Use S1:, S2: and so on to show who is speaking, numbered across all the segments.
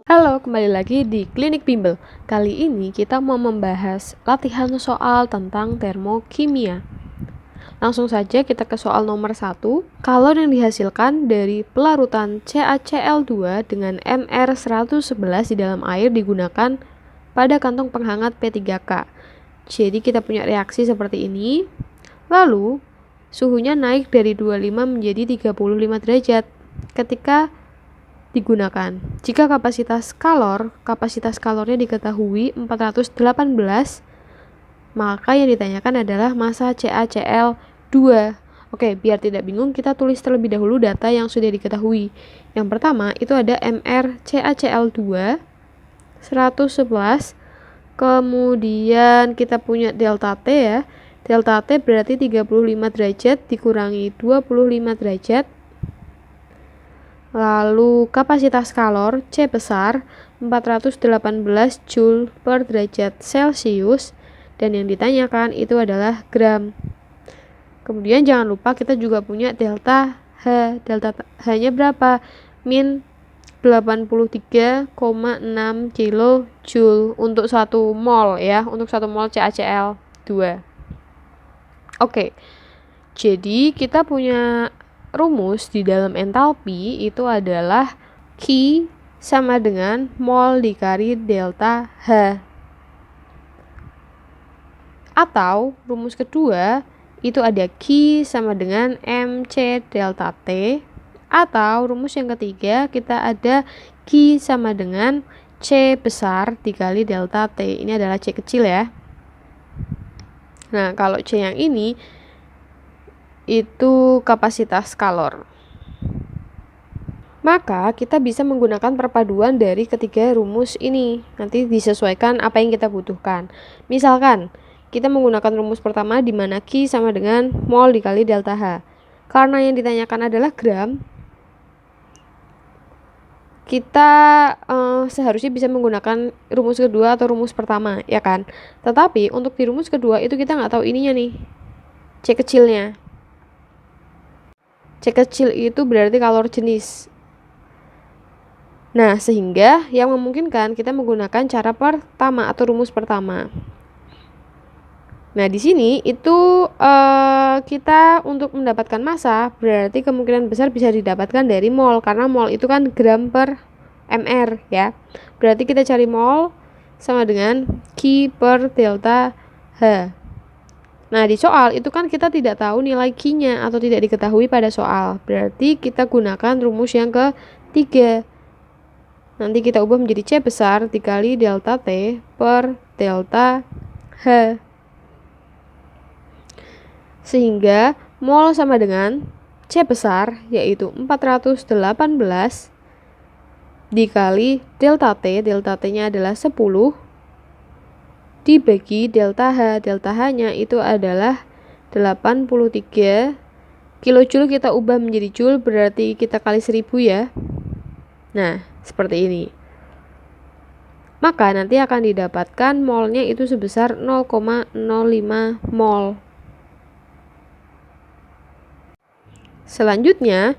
S1: Halo, kembali lagi di Klinik Bimbel. Kali ini kita mau membahas latihan soal tentang termokimia. Langsung saja kita ke soal nomor 1. Kalor yang dihasilkan dari pelarutan CaCl2 dengan Mr111 di dalam air digunakan pada kantong penghangat P3K. Jadi kita punya reaksi seperti ini. Lalu, suhunya naik dari 25 menjadi 35 derajat ketika digunakan. Jika kapasitas kalornya diketahui 418, maka yang ditanyakan adalah massa CaCl2. Oke, biar tidak bingung kita tulis terlebih dahulu data yang sudah diketahui. Yang pertama itu ada Mr CaCl2 111, kemudian kita punya delta T ya. Delta T berarti 35 derajat dikurangi 25 derajat. Lalu kapasitas kalor C besar 418 Joule per derajat Celcius, dan yang ditanyakan itu adalah gram. Kemudian jangan lupa kita juga punya delta H. Delta H-nya berapa? Min 83,6 kilojoule untuk 1 mol ya, untuk 1 mol CaCl2. Oke. Jadi kita punya rumus di dalam entalpi itu adalah Q sama dengan mol dikali delta H. Atau rumus kedua itu ada Q sama dengan MC delta T. Atau rumus yang ketiga kita ada Q sama dengan C besar dikali delta T. Ini adalah C kecil ya. Nah, kalau C yang ini itu kapasitas kalor. Maka kita bisa menggunakan perpaduan dari ketiga rumus ini. Nanti disesuaikan apa yang kita butuhkan. Misalkan kita menggunakan rumus pertama di mana Q sama dengan mol dikali delta H. Karena yang ditanyakan adalah gram, kita seharusnya bisa menggunakan rumus kedua atau rumus pertama, ya kan? Tetapi untuk di rumus kedua itu kita nggak tahu ininya nih, C kecilnya. C kecil itu berarti kalor jenis. Nah, sehingga yang memungkinkan kita menggunakan cara pertama atau rumus pertama. Nah, di sini itu kita untuk mendapatkan massa berarti kemungkinan besar bisa didapatkan dari mol, karena mol itu kan gram per mr ya. Berarti kita cari mol sama dengan Q per delta H. Nah, di soal itu kan kita tidak tahu nilai Q-nya atau tidak diketahui pada soal. Berarti kita gunakan rumus yang ketiga. Nanti kita ubah menjadi C besar dikali delta T per delta H. Sehingga mol sama dengan C besar yaitu 418 dikali delta T. Delta T-nya adalah 10 dibagi delta H. Delta H-nya itu adalah 83 kilojoule, kita ubah menjadi joule berarti kita kali 1000 ya. Nah, seperti ini. Maka nanti akan didapatkan molnya itu sebesar 0,05 mol. Selanjutnya,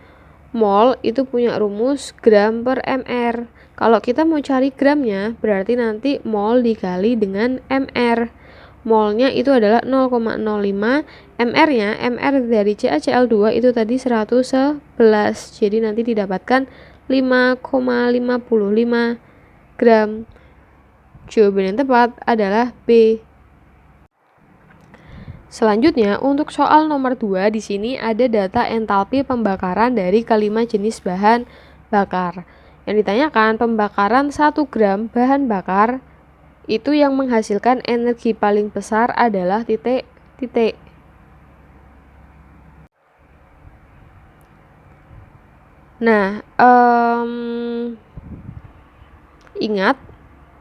S1: mol itu punya rumus gram per mr. Kalau kita mau cari gramnya, berarti nanti mol dikali dengan mr. Molnya itu adalah 0,05, mr-nya, mr dari CaCl2 itu tadi 111. Jadi nanti didapatkan 5,55 gram. Jawaban yang tepat adalah B. Selanjutnya, untuk soal nomor 2 di sini ada data entalpi pembakaran dari kelima jenis bahan bakar. Yang ditanyakan pembakaran 1 gram bahan bakar itu yang menghasilkan energi paling besar adalah titik. Nah, ingat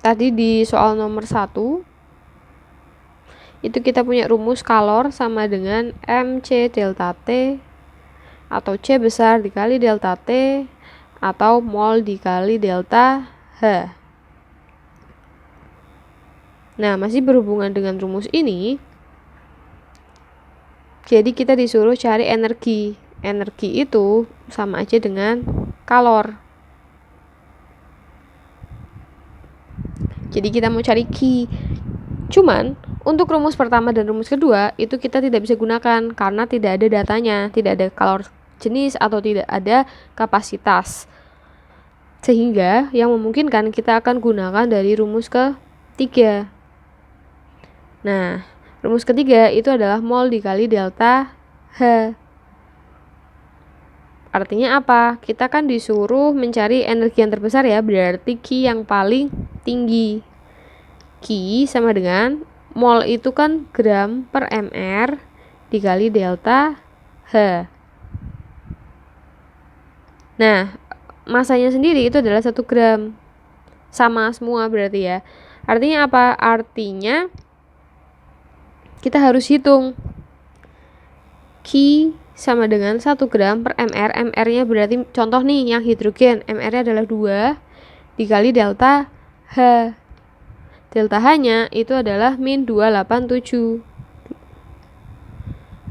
S1: tadi di soal nomor 1 itu kita punya rumus kalor sama dengan MC delta T atau C besar dikali delta T atau mol dikali delta H. Nah, masih berhubungan dengan rumus ini, jadi kita disuruh cari energi. Energi itu sama aja dengan kalor. Jadi kita mau cari Q. Cuman untuk rumus pertama dan rumus kedua itu kita tidak bisa gunakan karena tidak ada datanya, tidak ada kalor jenis atau tidak ada kapasitas. Sehingga yang memungkinkan kita akan gunakan dari rumus ketiga. Nah, rumus ketiga itu adalah mol dikali delta H. Artinya apa? Kita kan disuruh mencari energi yang terbesar ya, berarti Q yang paling tinggi. Q sama dengan mol itu kan gram per mr dikali delta H. Nah, masanya sendiri itu adalah 1 gram. Sama semua berarti ya. Artinya apa? Artinya kita harus hitung Q sama dengan 1 gram per mr. mr-nya berarti contoh nih yang hidrogen, mr-nya adalah 2 dikali delta H. Delta H-nya itu adalah min 287.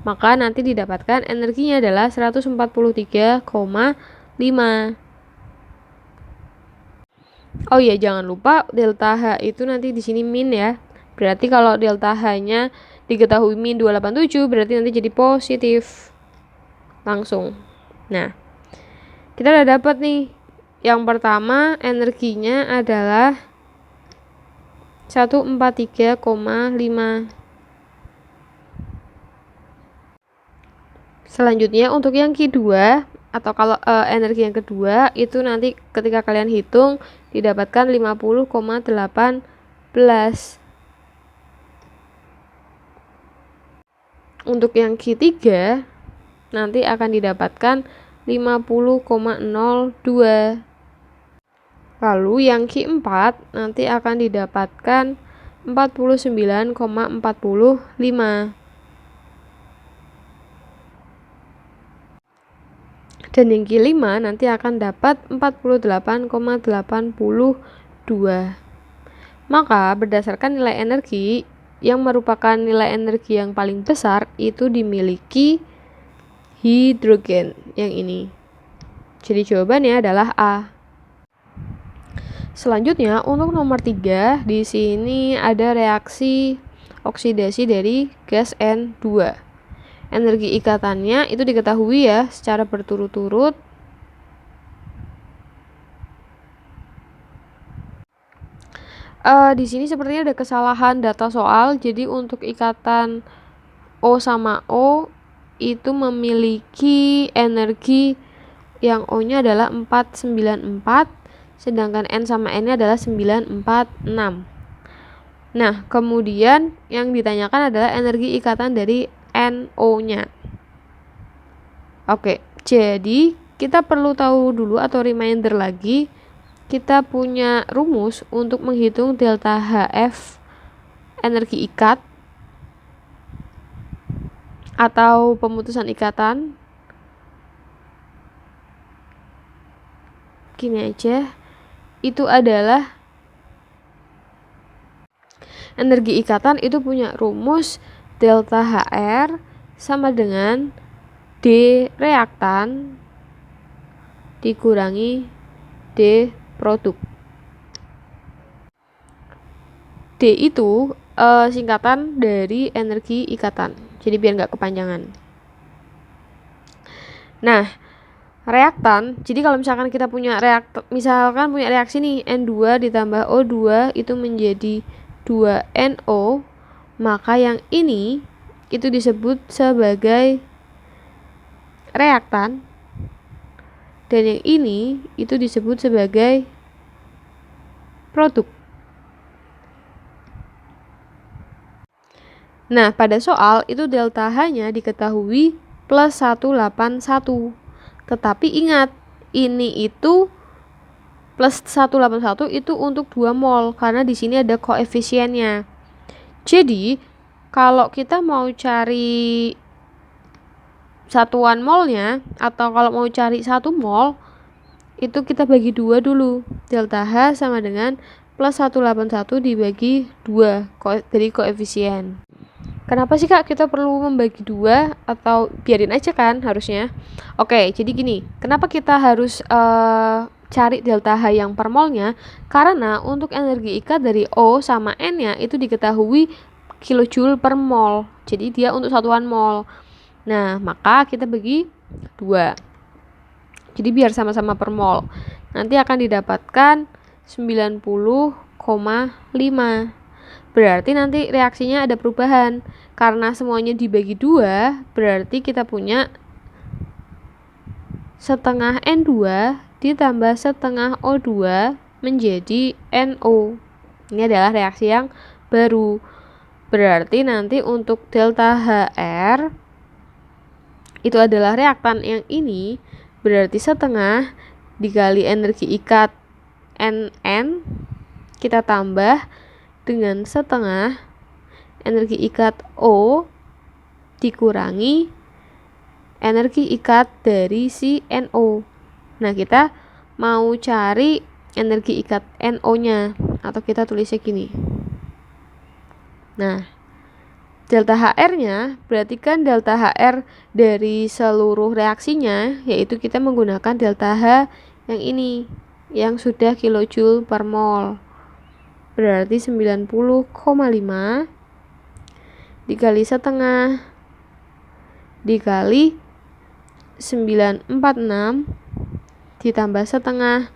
S1: Maka nanti didapatkan energinya adalah 143,5. Oh iya, jangan lupa delta H itu nanti di sini min ya. Berarti kalau delta H-nya diketahui min 287 berarti nanti jadi positif. Langsung. Nah, kita udah dapat nih. Yang pertama energinya adalah 143,5. Selanjutnya untuk yang kedua atau kalau energi yang kedua itu nanti ketika kalian hitung didapatkan 50,18. Untuk yang ketiga nanti akan didapatkan 50,02. Lalu yang keempat nanti akan didapatkan 49,45. Dan yang kelima nanti akan dapat 48,82. Maka berdasarkan nilai energi yang merupakan nilai energi yang paling besar itu dimiliki hidrogen yang ini. Jadi jawabannya adalah A. Selanjutnya untuk nomor 3 di sini ada reaksi oksidasi dari gas N2. Energi ikatannya itu diketahui ya secara berturut-turut. Di sini sepertinya ada kesalahan data soal. Jadi untuk ikatan O sama O itu memiliki energi yang O-nya adalah 494. Sedangkan N sama N-nya adalah 946. Nah, kemudian yang ditanyakan adalah energi ikatan dari NO-nya. Oke, jadi kita perlu tahu dulu atau reminder lagi, kita punya rumus untuk menghitung delta HF energi ikat atau pemutusan ikatan. Gini aja. Itu adalah energi ikatan itu punya rumus delta HR sama dengan D reaktan dikurangi D produk. D itu singkatan dari energi ikatan. Jadi biar nggak kepanjangan. Nah, reaktan, jadi kalau misalkan kita punya misalkan punya reaksi nih N2 ditambah O2 itu menjadi 2NO, maka yang ini itu disebut sebagai reaktan dan yang ini itu disebut sebagai produk. Nah, pada soal itu delta H-nya diketahui plus 181. Tetapi ingat, ini itu plus 181 itu untuk 2 mol karena di sini ada koefisiennya. Jadi, kalau kita mau cari satuan molnya atau kalau mau cari 1 mol itu kita bagi 2 dulu. Delta H sama dengan plus 181 dibagi 2 dari koefisien. Kenapa sih Kak kita perlu membagi dua, atau biarin aja kan harusnya? Oke, jadi gini, kenapa kita harus cari delta H yang per molnya? Karena untuk energi ikat dari O sama N-nya itu diketahui kilojoule per mol. Jadi dia untuk satuan mol. Nah, maka kita bagi dua. Jadi biar sama-sama per mol. Nanti akan didapatkan 90,5. Berarti nanti reaksinya ada perubahan. Karena semuanya dibagi dua, berarti kita punya setengah N2 ditambah setengah O2 menjadi NO. Ini adalah reaksi yang baru. Berarti nanti untuk delta HR itu adalah reaktan yang ini, berarti setengah dikali energi ikat NN kita tambah dengan setengah energi ikat O dikurangi energi ikat dari si NO. Nah, kita mau cari energi ikat NO-nya, atau kita tulisnya gini. Nah, delta HR-nya berarti kan delta HR dari seluruh reaksinya, yaitu kita menggunakan delta H yang ini, yang sudah kilojoule per mol. Berarti 90,5 dikali setengah dikali 946 ditambah setengah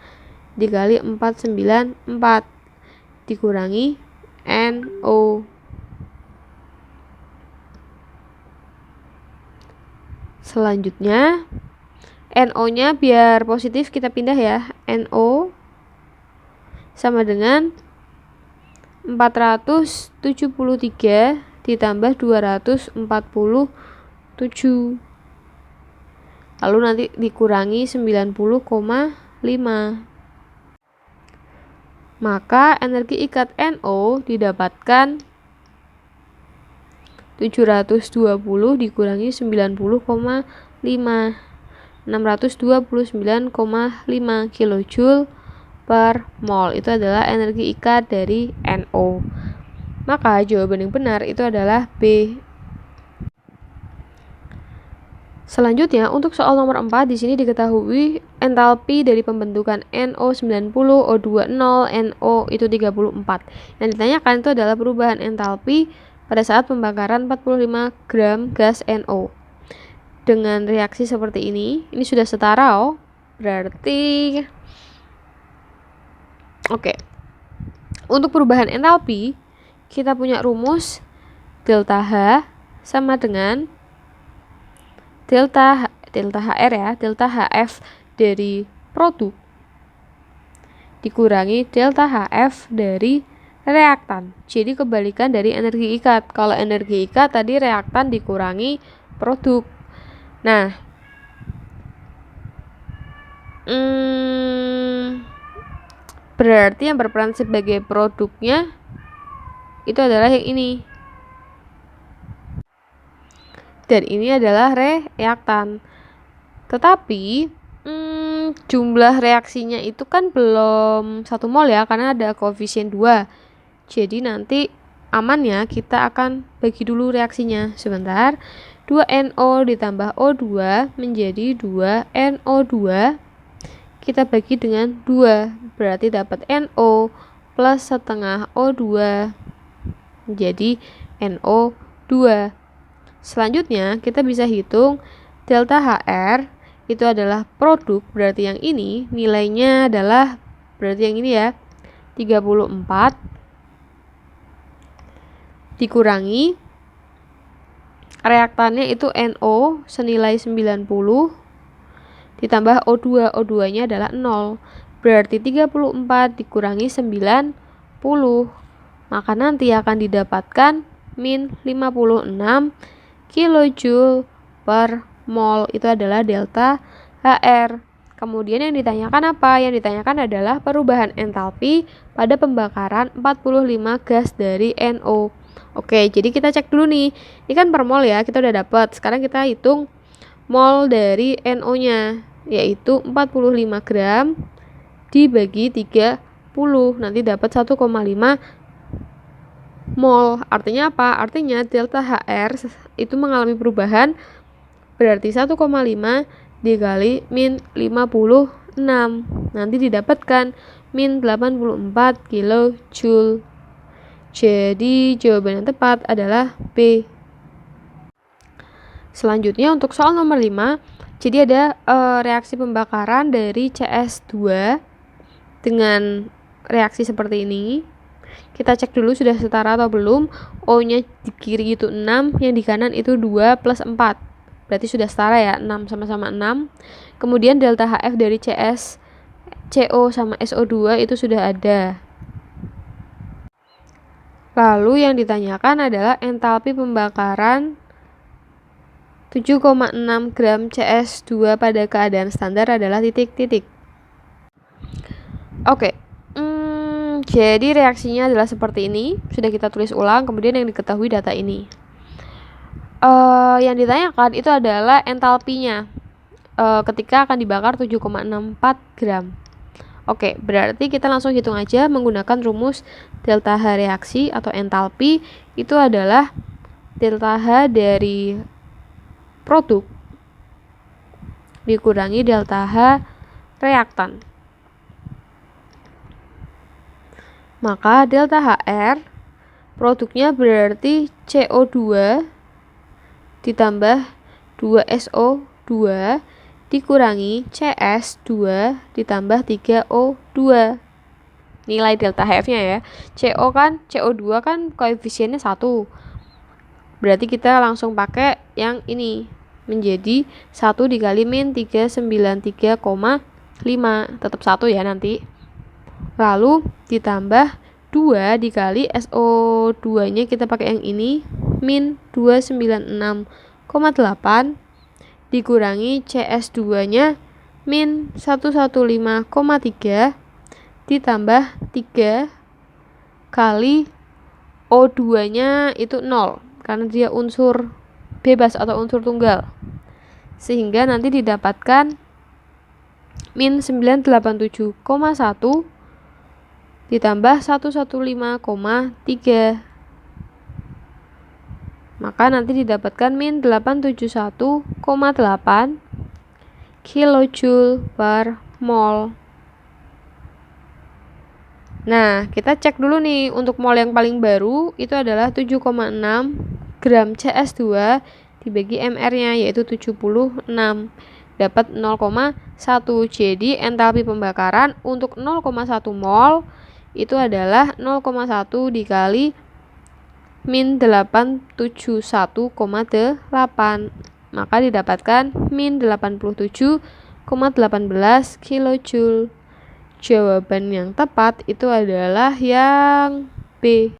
S1: dikali 494 dikurangi NO. Selanjutnya NO-nya biar positif kita pindah ya. NO sama dengan 473 ditambah 247. Lalu nanti dikurangi 90,5. Maka energi ikat NO didapatkan 720 dikurangi 90,5. 629,5 kilojoule per mol. Itu adalah energi ikat dari NO. Maka jawaban yang benar itu adalah B. Selanjutnya, untuk soal nomor 4, di sini diketahui entalpi dari pembentukan NO90, O2 0, NO itu 34. Yang ditanyakan itu adalah perubahan entalpi pada saat pembakaran 45 gram gas NO. Dengan reaksi seperti ini sudah setara berarti oke. Untuk perubahan entalpi, kita punya rumus delta H sama dengan delta HR ya, delta HF dari produk dikurangi delta HF dari reaktan. Jadi kebalikan dari energi ikat. Kalau energi ikat tadi reaktan dikurangi produk. Nah, berarti yang berperan sebagai produknya itu adalah yang ini. Dan ini adalah reaktan. Tetapi jumlah reaksinya itu kan belum 1 mol ya, karena ada koefisien 2. Jadi nanti aman ya, kita akan bagi dulu reaksinya. Sebentar. 2NO ditambah O2 menjadi 2NO2. Kita bagi dengan 2, berarti dapat NO plus setengah O2 menjadi NO2. Selanjutnya kita bisa hitung delta HR itu adalah produk, berarti yang ini nilainya adalah berarti yang ini ya, 34 dikurangi reaktannya itu NO senilai 90 ditambah O2, O2-nya adalah 0. Berarti 34 dikurangi 90. Maka nanti akan didapatkan min 56 kilojoule per mol. Itu adalah delta HR. Kemudian yang ditanyakan apa? Yang ditanyakan adalah perubahan entalpi pada pembakaran 45 gas dari NO. Oke, jadi kita cek dulu nih. Ini kan per mol ya, kita udah dapat. Sekarang kita hitung mol dari NO-nya, yaitu 45 gram dibagi 30. Nanti dapat 1,5 mol. Artinya apa? Artinya delta HR itu mengalami perubahan, berarti 1,5 dikali min 56. Nanti didapatkan min 84 kilojoule. Jadi jawaban yang tepat adalah B. Selanjutnya untuk soal nomor 5, jadi ada reaksi pembakaran dari CS2 dengan reaksi seperti ini. Kita cek dulu sudah setara atau belum. O-nya di kiri itu 6, yang di kanan itu 2 plus 4. Berarti sudah setara ya, 6 sama-sama 6. Kemudian delta HF dari CO sama SO2 itu sudah ada. Lalu yang ditanyakan adalah entalpi pembakaran 7,6 gram CS2 pada keadaan standar adalah titik-titik. Oke, jadi reaksinya adalah seperti ini. Sudah kita tulis ulang, kemudian yang diketahui data ini. Yang ditanyakan itu adalah entalpinya ketika akan dibakar 7,64 gram. Oke, berarti kita langsung hitung aja menggunakan rumus delta H reaksi atau entalpi. Itu adalah delta H dari produk dikurangi delta H reaktan. Maka delta HR produknya berarti CO2 ditambah 2SO2 dikurangi CS2 ditambah 3O2. Nilai delta HF-nya ya. CO2 kan koefisiennya 1. Berarti kita langsung pakai yang ini. Menjadi 1 dikali min 393,5. Tetap 1 ya nanti. Lalu ditambah 2 dikali SO2-nya kita pakai yang ini. Min 296,8 dikurangi CS2-nya min 115,3 ditambah 3 kali O2-nya itu 0 karena dia unsur bebas atau unsur tunggal, sehingga nanti didapatkan min 987,1 ditambah 115,3, maka nanti didapatkan min 871,8 kilojoule per mol. Nah, kita cek dulu nih untuk mol yang paling baru itu adalah 7,6 gram CS2 dibagi MR-nya yaitu 76, dapat 0,1. Jadi entalpi pembakaran untuk 0,1 mol itu adalah 0,1 dikali min 871,8, maka didapatkan min 87,18 kilojoule. Jawaban yang tepat itu adalah yang B.